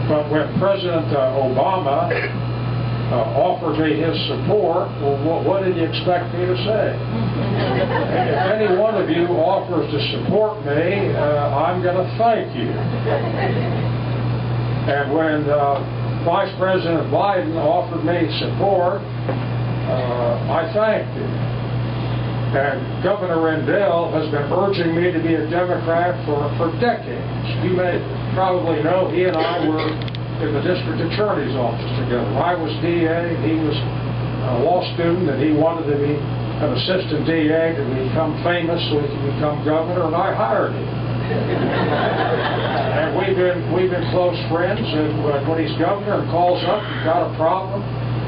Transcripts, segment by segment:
But when President Obama offered me his support, well, what did you expect me to say? If any one of you offers to support me, I'm going to thank you. And when Vice President Biden offered me support, I thanked him. And Governor Rendell has been urging me to be a Democrat for decades. You may probably know he and I were in the district attorney's office together. I was DA, he was a law student, and he wanted to be an assistant DA to become famous so he could become governor, and I hired him. And we've been close friends, and when he's governor and calls up, he's got a problem,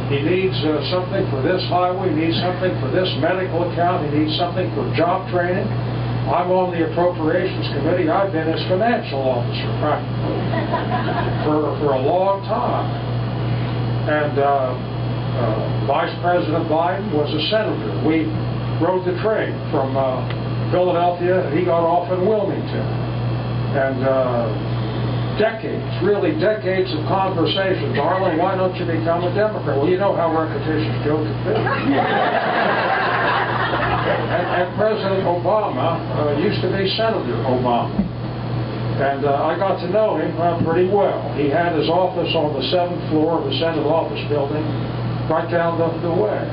he needs something for this highway, he needs something for this medical account, he needs something for job training. I'm on the Appropriations Committee. I've been his financial officer practically for a long time. And Vice President Biden was a senator. We rode the train from Philadelphia, and he got off in Wilmington. And decades, really decades of conversations. Arlen, why don't you become a Democrat? Well, you know how repetitious Joe can be. And President Obama used to be Senator Obama. And I got to know him pretty well. He had his office on the 7th floor of the Senate office building right down the way.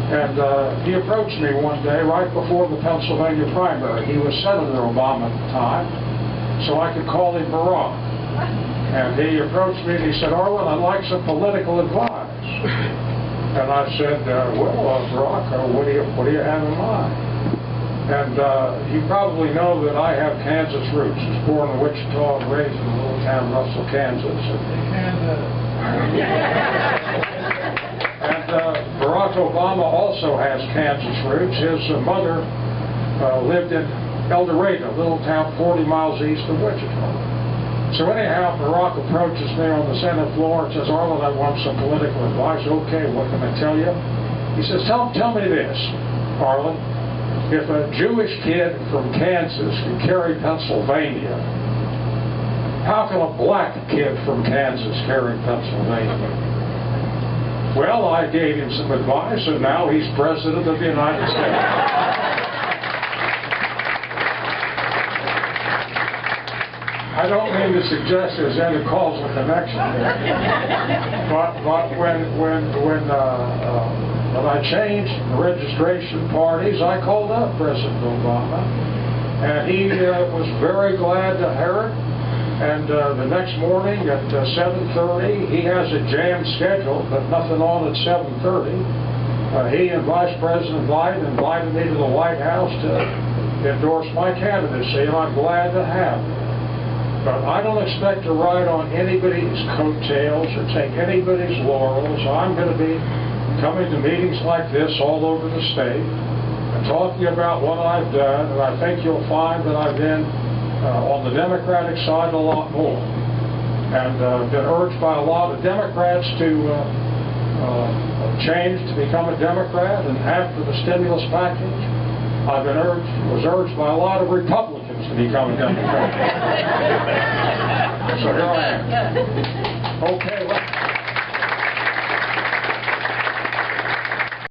And he approached me one day right before the Pennsylvania primary. He was Senator Obama at the time, so I could call him Barack. And he approached me and he said, Arlen, I'd like some political advice. And I said, well, Barack, what do you have in mind? And you probably know that I have Kansas roots. I was born in Wichita and raised in a little town, Russell, Kansas. And Barack Obama also has Kansas roots. His mother lived in El Dorado, a little town 40 miles east of Wichita. So anyhow, Barack approaches me on the Senate floor and says, Arlen, I want some political advice. Okay, what can I tell you? He says, tell me this, Arlen. If a Jewish kid from Kansas can carry Pennsylvania, how can a black kid from Kansas carry Pennsylvania? Well, I gave him some advice, and now he's President of the United States. I don't mean to suggest there's any causal connection there, but when I changed registration parties, I called up President Obama, and he was very glad to hear it. And the next morning at 7:30, he has a jammed schedule, but nothing on at 7:30. He and Vice President Biden invited me to the White House to endorse my candidacy, and I'm glad to have it. But I don't expect to ride on anybody's coattails or take anybody's laurels. I'm going to be coming to meetings like this all over the state and talking about what I've done, and I think you'll find that I've been on the Democratic side a lot more. And been urged by a lot of Democrats to change to become a Democrat, and after the stimulus package, was urged by a lot of Republicans to become a Democrat. So here I am. Okay, well.